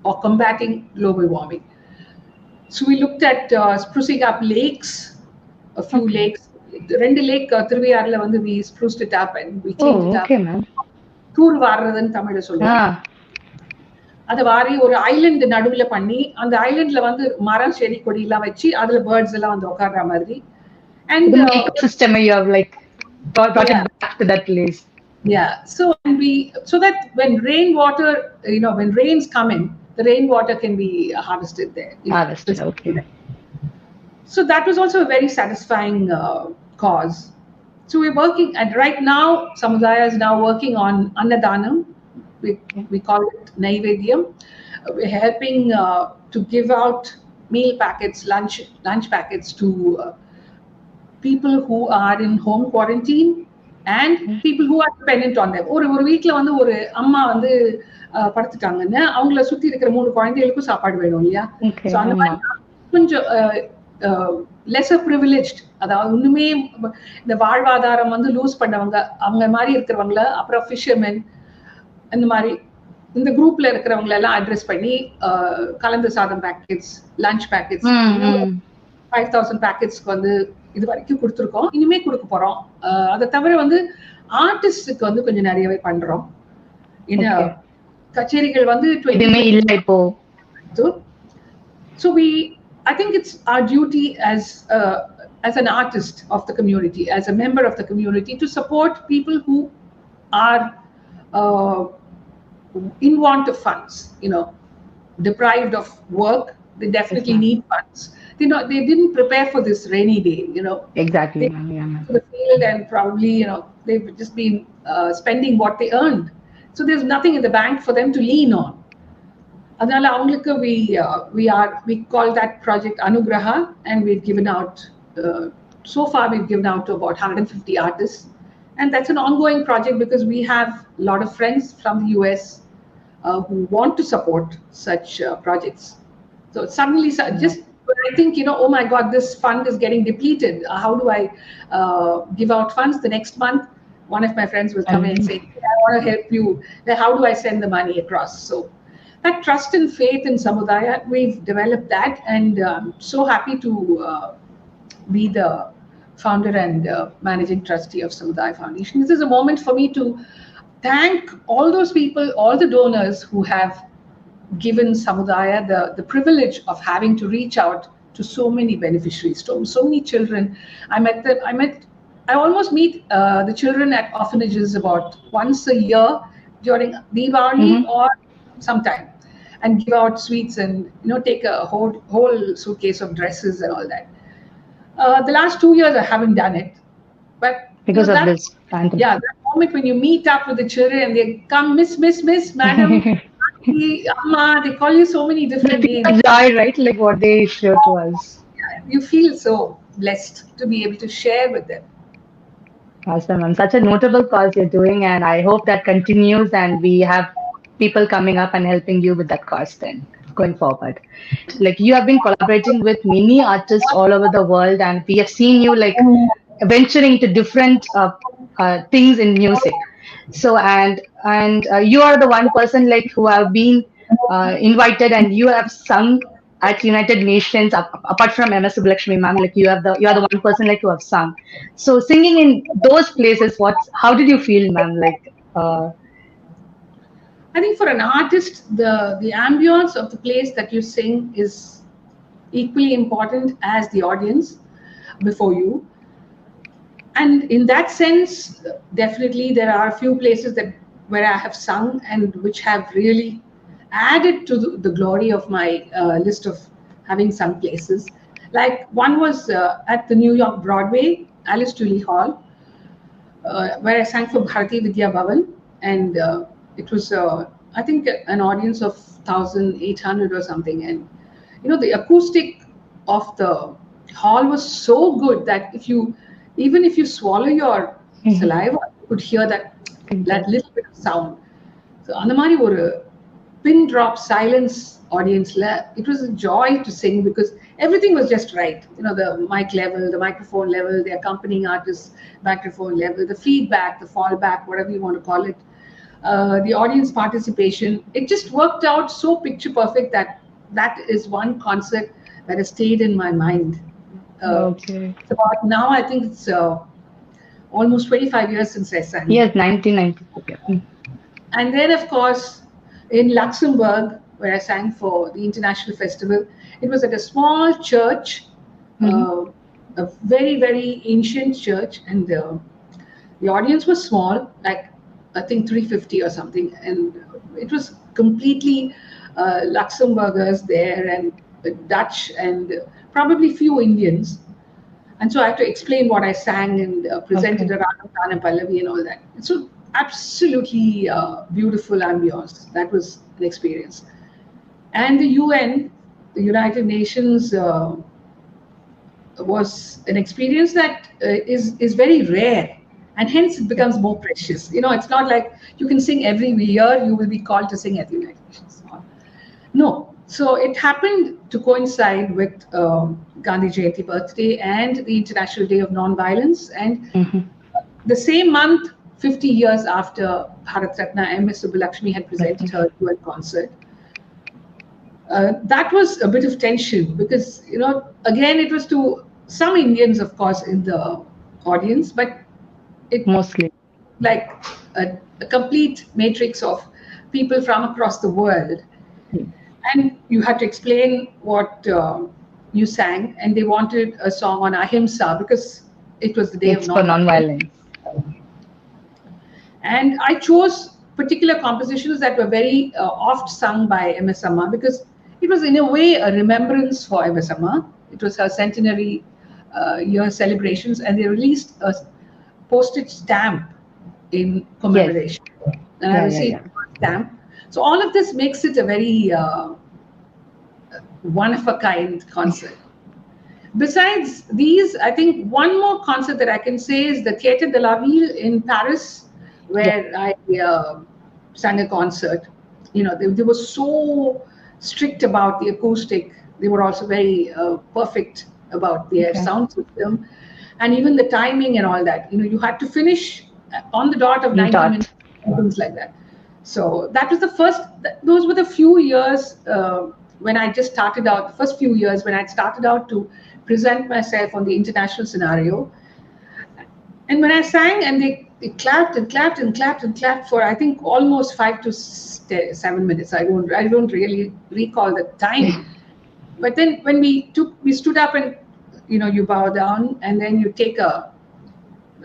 or combating global warming. So we looked at sprucing up lakes, a few lakes. Rendu lake Thiruviyarla vandu we spruced it up and we cleaned it up. Okay, ma'am. தூர் வாடுறதுன்னு தமிழ்ல சொல்லுவாங்க. அதை வாரி ஒரு Island நடுவுல பண்ணி அந்த ஐலண்ட்ல வந்து மரம் செடி கொடி எல்லாம் வச்சு அதுல பேர்ட்ஸ் எல்லாம் வந்து உட்கார்ற மாதிரி. And ecosystem you have like brought it back to that place. Yeah. So that when rainwater, when rains come in, the rainwater can be harvested there. Harvested, okay. So that was also a very satisfying cause. So we're working, and right now, Samudaya is now working on Annadanam. We call it Naivedyam. We're helping to give out meal packets, lunch packets to people who are in home quarantine and people who are dependent on them. ஒரு வீட்ல வந்து ஒரு அம்மா வந்து படுத்துட்டாங்கன்னா அவங்கள சுத்தி இருக்கிற 3 குழந்தைகளுக்கும் சாப்பாடு வேணும் இல்லையா? Okay, ஸோ அந்த மாதிரி ஆமா. கொஞ்சம் லெஸர் ப்ரிவிலேஜ்ட், அதாவது இன்னுமே இந்த வாழ்வாதாரம் வந்து லூஸ் பண்ணவங்க, அவங்க மாதிரி இருக்கிறவங்கள, அப்புறம் ஃபிஷர்மென், இந்த மாதிரி இந்த குரூப்ல இருக்கிறவங்கள எல்லாம் அட்ரஸ் பண்ணி கலந்து சாதம் பேக்கெட்ஸ், லஞ்ச் பேக்கெட்ஸ், 5000 பேக்கெட்ஸ்க்கு வந்து இது வரைக்கும் கொடுத்துருக்கோம். இனிமே கொடுக்க போறோம். அதை தவிர வந்து ஆர்டிஸ்டுக்கு வந்து கொஞ்சம் நிறையவே பண்றோம். ஏன்னா கச்சேரிகள் வந்து so I think it's our duty as an artist of the community, as a member of the community, to support people who are in want of funds, deprived of work. They definitely need funds. They didn't prepare for this rainy day, Exactly. To the field, and probably, they've just been spending what they earned. So there's nothing in the bank for them to lean on. அதனால அவங்களுக்கு we call that project Anugraha, and we've given out so far we've given out to about 150 artists, and that's an ongoing project because we have a lot of friends from the US who want to support such projects. So suddenly just I think, oh my God, this fund is getting depleted. How do I give out funds? The next month, one of my friends will come in and say, I want to help you. How do I send the money across? So that trust and faith in Samudaya, we've developed that, and I'm so happy to be the founder and managing trustee of Samudaya Foundation. This is a moment for me to thank all those people, all the donors who have given Samudaya the privilege of having to reach out to so many beneficiaries, to so many children. I almost meet the children at orphanages about once a year during Diwali or sometime, and give out sweets and take a whole suitcase of dresses and all that. The last 2 years I haven't done it, but because of this pandemic. Yeah, that moment when you meet up with the children and they come, miss, madam, Amma, they call you so many different names. Joy, right? Like what they show to us. Yeah, you feel so blessed to be able to share with them. Awesome, ma'am. Such a notable cause you're doing, and I hope that continues and we have people coming up and helping you with that cause then going forward. Like you have been collaborating with many artists all over the world, and we have seen you like venturing into different things in music. So and you are the one person like who have been invited, and you have sung at United Nations apart from MS Subbulakshmi ma'am. Like you are the one person like who have sung. So singing in those places, how did you feel, ma'am? Like I think for an artist, the ambience of the place that you sing is equally important as the audience before you. And in that sense, definitely there are a few places where I have sung and which have really added to the glory of my list of having sung places. Like one was at the New York Broadway, Alice Tully Hall, where I sang for Bharati Vidya Bhavan, and it was I think an audience of 1,800 or something, and the acoustic of the hall was so good that even if you swallow your saliva, you could hear that little bit of sound. So அந்த மாதிரி ஒரு pin drop silence audience-ல, it was a joy to sing because everything was just right. The mic level, the microphone level, the accompanying artist microphone level, the feedback, the fallback, whatever you want to call it, the audience participation. It just worked out so picture perfect that is one concert that has stayed in my mind. Okay. It's about now, I think it's almost 25 years since I sang. Yes, 1990. Okay. And then, of course, in Luxembourg, where I sang for the International Festival, it was at a small church, a very, very ancient church, and the audience was small, like I think 350 or something, and it was completely Luxembourgers there, and Dutch, and probably few Indians. And so I have to explain what I sang and presented Okay. a Ragam Tana Pallavi and all that. So absolutely beautiful ambience. That was an experience. And the UN, the United Nations, was an experience that is very rare, and hence it becomes more precious. It's not like you can sing every year. You will be called to sing at the United Nations. No. So it happened to coincide with Gandhi Jayanti birthday and the International Day of Non-Violence, and Mm-hmm. the same month, 50 years after Bharat Ratna M.S. Subbulakshmi had presented her dual concert. That was a bit of tension because, again, it was to some Indians, of course, in the audience, but it Mostly. like a complete matrix of people from across the world. And you had to explain what you sang, and they wanted a song on Ahimsa because it was the day of It's for non-violence. non-violence. And I chose particular compositions that were very oft sung by MS Amma because it was, in a way, a remembrance for MS Amma. It was her centenary year celebrations, and they released a postage stamp in Yes. commemoration. And I Yeah, yeah, received yeah. a stamp. So all of this makes it a very one of a kind concert. Besides these, I think one more concert that I can say is the Theatre de la Ville in Paris, Yeah. where I sang a concert. They were so strict about the acoustic. They were also very perfect about their Okay. sound system, and even the timing and all that. You had to finish on the dot of 90 minutes, Dot. and things like that. So that was the first. Those were the few years when I just started out. The first few years when I started out to present myself on the international scenario. And when I sang, and they clapped and clapped and clapped and clapped for, I think, almost 5 to 7 minutes. I don't really recall the time. But then when we stood up, and you bow down, and then you take a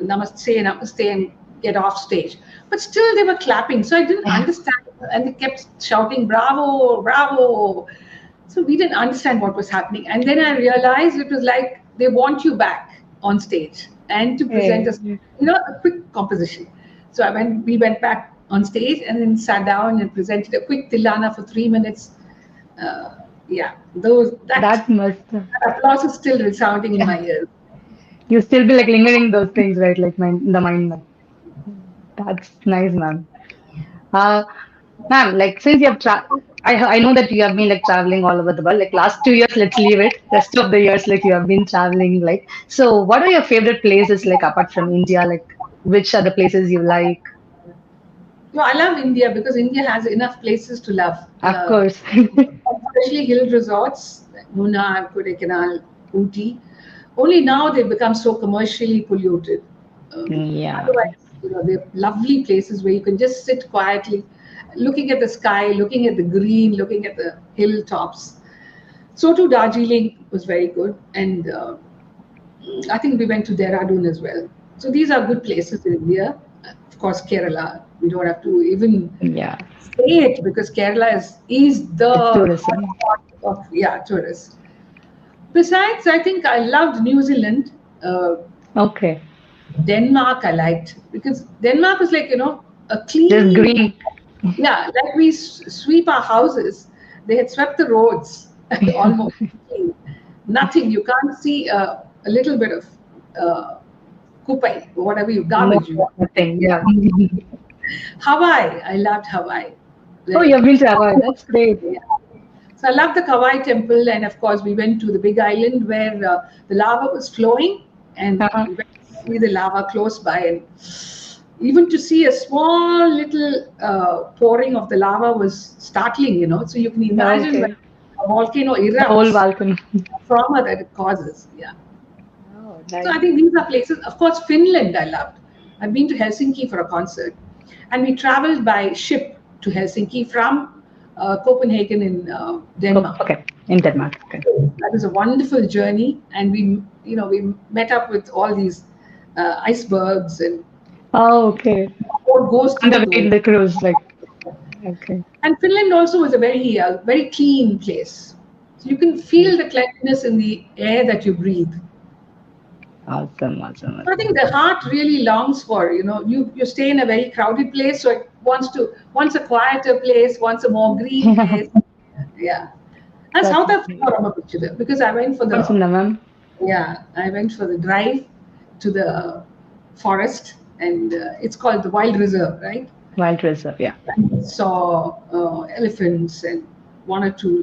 namaste, namaste, and get off stage. But still, they were clapping, so I didn't understand, and they kept shouting, "Bravo, bravo!" So we didn't understand what was happening, and then I realized it was like they want you back on stage and to present Yeah. us, a quick composition. So we went back on stage and then sat down and presented a quick tilana for 3 minutes. Uh, yeah, that That must. applause is still resounding in Yeah. my ears. You still be like lingering those things, right? Like in the mind. Map. That's nice, ma'am. Uh, ma'am, like since you have I know that you have been like traveling all over the world. Like last 2 years, let's leave it. Rest of the years, like you have been traveling. Like, so what are your favorite places? Like apart from India, like which are the places you like? No, I love India because India has enough places to love. Of course. Especially hill resorts, like Munnar, Kodaikanal, Ooty. Only now they've become so commercially polluted. Yeah. Otherwise, they're lovely places where you can just sit quietly, looking at the sky, looking at the green, looking at the hilltops. So too Darjeeling was very good, and I think we went to Dehradun as well. So these are good places in India. Of course, Kerala. We don't have to even Yeah. say it because Kerala is the It's tourism. hotspot of tourists. Besides, I think I loved New Zealand. Okay. Denmark I liked because Denmark was like a Just clean, green. like we sweep our houses. They had swept the roads almost clean. Nothing. You can't see a little bit of kupai, whatever you No garbage you. thing. Yeah. Hawaii. I loved Hawaii. Oh, you have been to Hawaii. That's great. Yeah. So I love the Kauai temple, and of course we went to the big island where the lava was flowing, and Uh-huh. we went to see the lava close by, and even to see a small little pouring of the lava was startling. So you can imagine when Okay. a volcano The whole erupts, balcony. trauma that it causes. Yeah. Oh, So I nice. think these are places. Of course, Finland I loved. I've been to Helsinki for a concert, and we traveled by ship to Helsinki from Copenhagen in Denmark. Okay. In Denmark. Okay. That was a wonderful journey, and we met up with all these icebergs, and Oh, okay. what goes On the through way those. in the cruise, like okay. And Finland also was a very clean place. So you can feel the cleanliness in the air that you breathe. Awesome. I think the heart really longs for, you stay in a very crowded place, so it wants a quieter place, wants a more green place. Yeah. And That's South Africa ரொம்ப பிடிச்சது because I went for the drive to the forest, and it's called the Wild Reserve, right? Wild Reserve, yeah. And saw elephants and one or two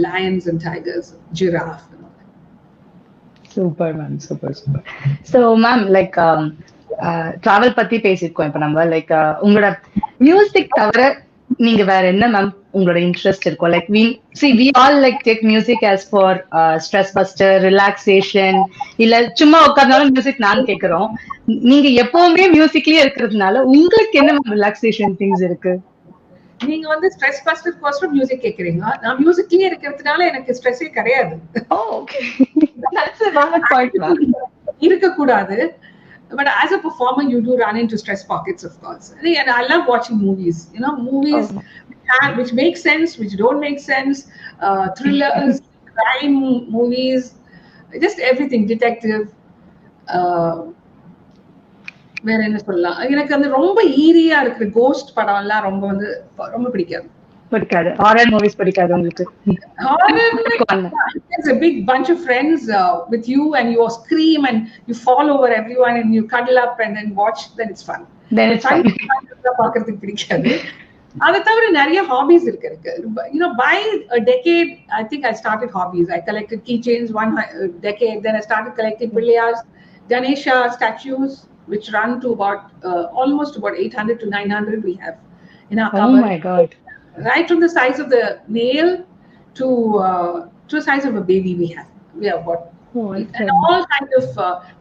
lions and tigers, giraffe and all that. Super, ma'am. Super. So, ma'am, like, travel பத்தி பேசிருக்கோம் இப்ப நம்ம like உங்களோட music தவிர நீங்க வேற என்ன ma'am உங்களோட interest இருக்கும் like we all like take music as for stress buster relaxation இல்ல சும்மா உட்கார்ந்தாலும் மியூசிக் நான் கேக்குறோம் நீங்க எப்பவுமே மியூசிக்லயே இருக்கிறதுனால உங்களுக்கு என்ன ரிலாக்ஸேஷன் திங்ஸ் இருக்கு நீங்க வந்து ஸ்ட்ரெஸ் பஸ்டர் கோஸ்டர் மியூசிக் கேக்குறீங்க நான் மியூசிக்லயே இருக்கிறதுனால எனக்கு ஸ்ட்ரெஸ்ஸே கிடையாது okay that's a valid point ma'am இருக்க கூடாது. But as a performer, you do run into stress pockets, of course. And I love watching movies. Movies which make sense, which don't make sense, thrillers, crime movies, just everything, detective. வேற என்ன சொல்லலாம் எனக்கு அந்த ரொம்ப ஈரியா இருக்கிற cost படம் எல்லாம் ரொம்ப பிடிக்காது ஹாரர் மூவிஸ் பிடிக்காது உங்களுக்கு there's a big bunch of friends with you and you scream and you fall over everyone and you cuddle up and then watch, then it's fun. பார்க்கிறதுக்கு பிடிக்காது. அதை தவிர நிறைய ஹாபிஸ் இருக்கு. By a decade I think I started hobbies. I collected keychains one decade, then I started collecting Pillaiyars, Ganesha statues which run to almost about 800 to 900 we have in our cupboard. Oh my god. Right from the size of the nail to the size of a baby we have got and all kinds of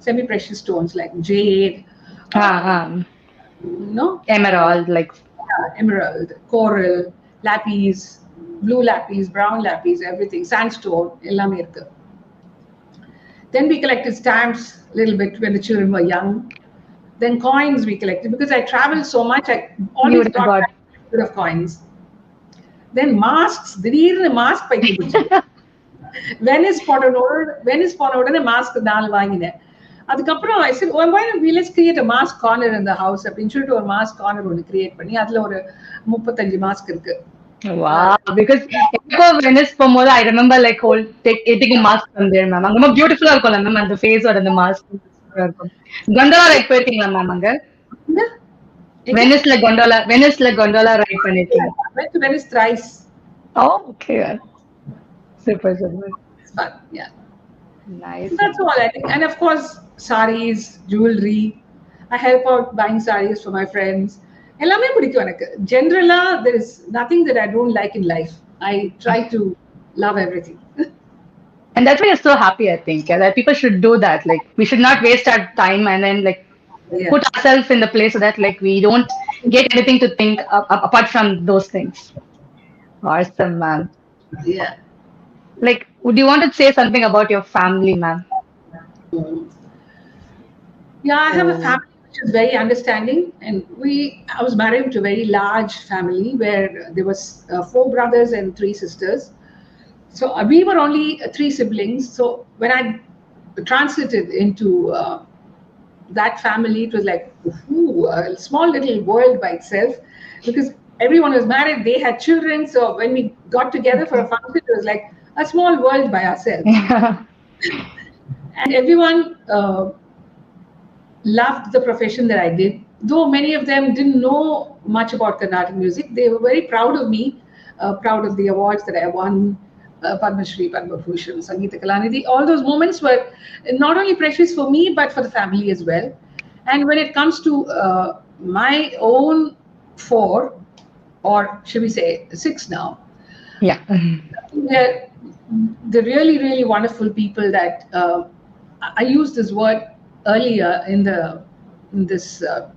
semi-precious stones like jade, emerald, like emerald, coral, lapis, blue lapis, brown lapis, everything, sandstone, ellame irukku. Then we collected stamps a little bit when the children were young. Then coins we collected because I traveled so much. I always got a bit of coins. Then masks, திடீர்னு mask bike பிடிச்சேன். Venice போன உடனே mask 4 வாங்கினேன். அதுக்கப்புறம் I said, why don't we let's create a mask corner in the house அப்படின்னு சொல்லிட்டு ஒரு mask corner ஒன்று கிரியேட் பண்ணி அதுல ஒரு 35 மாஸ்க் இருக்கு. Wow, because எப்போ வெனிஸ் போகும்போது I remember like taking a mask from there ma'am. ரொம்ப பியூட்டிஃபுல்லா இருக்கும்ல மேம் அந்த ஃபேஸோட அந்த மாஸ்க் இருக்கும். gondola ride போயிருக்கீங்களா மேம் அங்க? வெனிஸ்ல gondola ride பண்ணிருக்கீங்க? Went to Venice thrice. Oh, okay. Super. It's fun, yeah. Nice. So that's all I think. And of course, sarees, jewelry. I help out buying sarees for my friends. எல்லாமே பிடிக்கும் எனக்கு. Generally, there is nothing that I don't like in life. I try to love everything. And that's why you're so happy, I think. Yeah, that people should do that. Like, we should not waste our time and then like put ourselves in the place so that like we don't get anything to think apart from those things. Awesome, ma'am. Yeah. Like, would you want to say something about your family, ma'am? Yeah, I have a family which is very understanding, and I was married to a very large family where there was 4 brothers and 3 sisters. So we were only 3 siblings. So when I transited into that family, it was like a small little world by itself because everyone was married, they had children. So when we got together for a function, it was like a small world by ourselves. And everyone loved the profession that I did. Though many of them didn't know much about Carnatic music, they were very proud of me, proud of the awards that I won. Padma Shri, Padma Bhushan, Sangeeta Kalanidhi. All those moments were not only precious for me, but for the family as well. And when it comes to my own 4, or should we say 6 now? Yeah. They're really, really wonderful people that I used this word earlier in this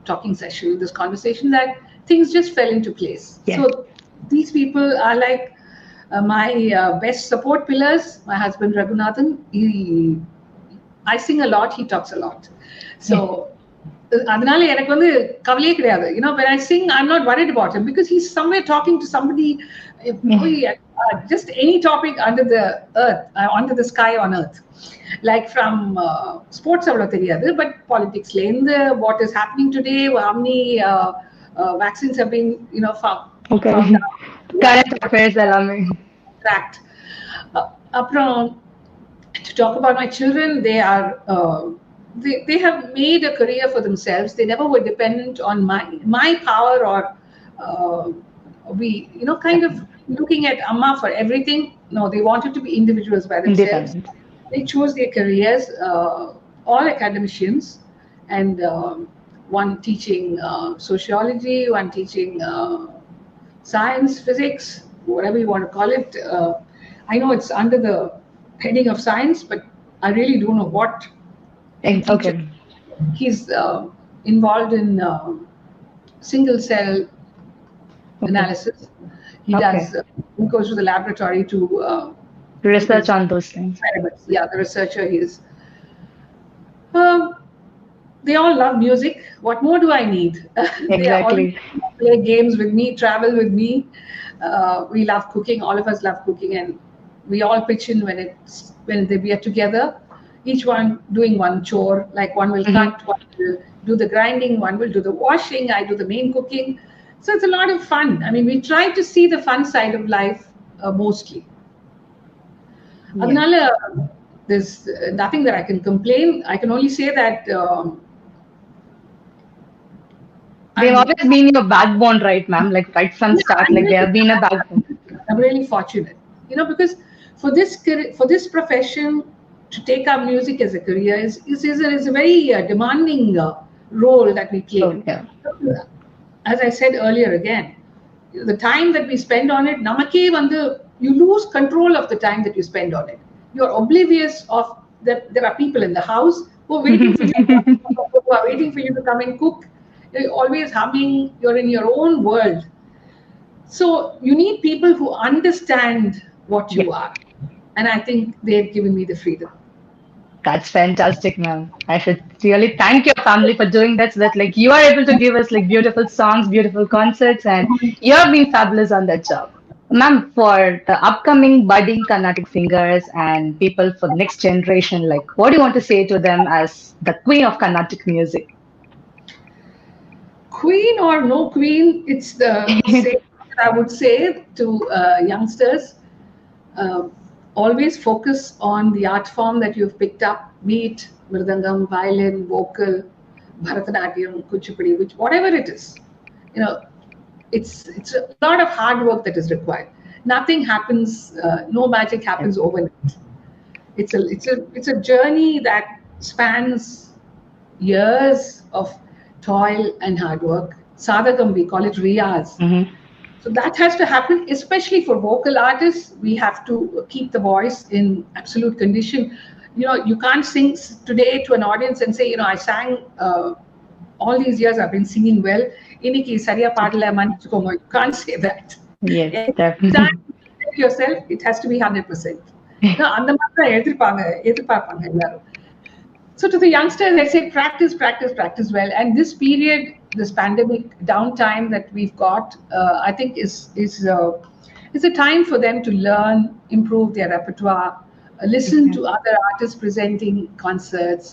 talking session, this conversation, that things just fell into place. Yeah. So these people are like my best support pillars. My husband Raghunathan, I sing a lot, he talks a lot. So அதனால எனக்கு வந்து கவலையே கிடையாது. When I sing, I'm not worried about him because he's somewhere talking to somebody. just any topic under the earth, under the sky on earth. Like from sports அவ்வளோ தெரியாது, but politicsலேருந்து what is happening today, how many vaccines have been, Okay. found out, Current affairs எல்லாமே. tracked. அப்புறம் to talk about my children, they are they have made a career for themselves. They never were dependent on my power or uh, we kind of looking at amma for everything. No, they wanted to be individuals by themselves. Independent. They chose their careers, all academicians, and one teaching sociology, one teaching science, physics, whatever you want to call it. I know it's under the heading of science, but I really don't know what. Okay. He's involved in single cell analysis. He Okay. does. He goes to the laboratory to Research on those things. experiments. Yeah, the researcher he is. They all love music. What more do I need? They all Exactly. play games with me, travel with me. We love cooking. All of us love cooking, and we all pitch in when we are together. Each one doing one chore. Like one will cut, one will do the grinding, one will do the washing. I do the main cooking. So it's a lot of fun. I mean, we try to see the fun side of life mostly. Adnala, there's nothing that I can complain. I can only say that They've always been your backbone, right, ma'am? Like right from start, like they have been a backbone. I'm really fortunate, because for this profession, to take up music as a career is a very demanding role that we play. So, yeah. As I said earlier, again, the time that we spend on it, you lose control of the time that you spend on it. You're oblivious of that there are people in the house who are waiting for you, who are waiting for you to come and cook. You're always humming. You're in your own world. So you need people who understand what you are, and I think they've given me the freedom. That's fantastic, ma'am. I should really thank your family for doing that so that like you are able to give us like beautiful songs, beautiful concerts, and you have been fabulous on that job. Ma'am, for the upcoming budding Carnatic singers and people for the next generation, like what do you want to say to them as the queen of Carnatic music? Queen or no queen, it's the same that I would say to youngsters. Always focus on the art form that you've picked up, be it mridangam, violin, vocal, Bharatanatyam, Kuchipudi, whatever it is. It's a lot of hard work that is required. Nothing happens, no magic happens overnight. It's a journey that spans years of toil and hard work. Sadhakam, we call it riyaz. So that has to happen, especially for vocal artists. We have to keep the voice in absolute condition. You can't sing today to an audience and say, I sang all these years, I've been singing well. Inniki sariya paadala manichukonga. You can't say that. Yes, Every definitely. time you set yourself, it has to be 100%. அந்த மாதிரி தான் எதிர்பார்ப்பாங்க எல்லாரும். So to the youngsters, I say practice, practice, practice well. And this period, this pandemic downtime that we've got, I think is a time for them to learn, improve their repertoire, listen to other artists presenting concerts,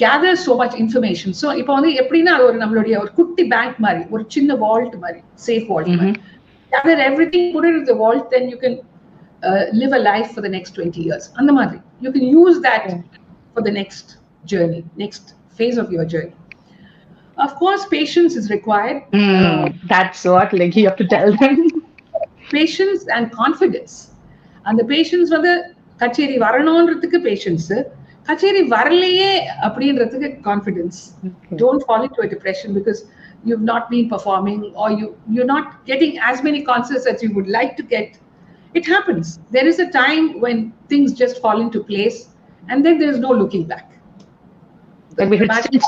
gather so much information. So இப்போ வந்து எப்படின்னா அது ஒரு நம்மளுடைய ஒரு குட்டி bank மாதிரி, ஒரு சின்ன வால்ட் மாதிரி, சேஃப் வால்ட் மாதிரி. Gather everything, put it in the vault, then you can live a life for the next 20 years. அந்த மாதிரி. You can use that for the next journey, next phase of your journey. Of course, patience is required. That's what like you have to tell them. Patience and confidence. And the patience வந்து கச்சேரி வரணும்ன்றதுக்கு patience, கச்சேரி வரலையே அப்படின்றதுக்கு confidence. Don't fall into a depression because you've not been performing or you're not getting as many concerts as you would like to get. It happens. There is a time when things just fall into place. And then there's no looking back. Like we should still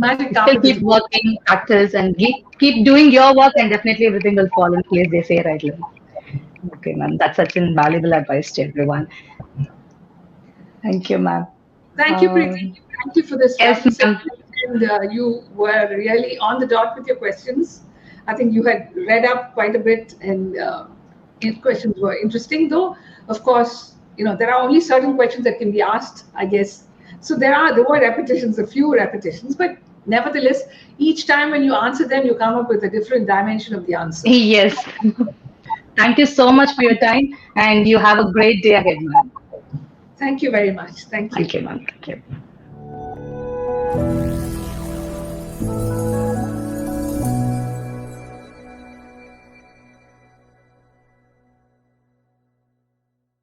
Magic still keep working, practice, and keep doing your work, and definitely everything will fall in place. They say, right? Okay, ma'am. That's such invaluable advice to everyone. Thank you, ma'am. Thank you, Preeti. Thank you for this. Yes, ma'am. And you were really on the dot with your questions. I think you had read up quite a bit, and questions were interesting, though, of course, there are only certain questions that can be asked, I guess. So there were repetitions, a few repetitions, but nevertheless, each time when you answer them, you come up with a different dimension of the answer. Yes. Thank you so much for your time, and you have a great day ahead, ma'am. Thank you very much. Thank you. Thank you, ma'am. Thank you.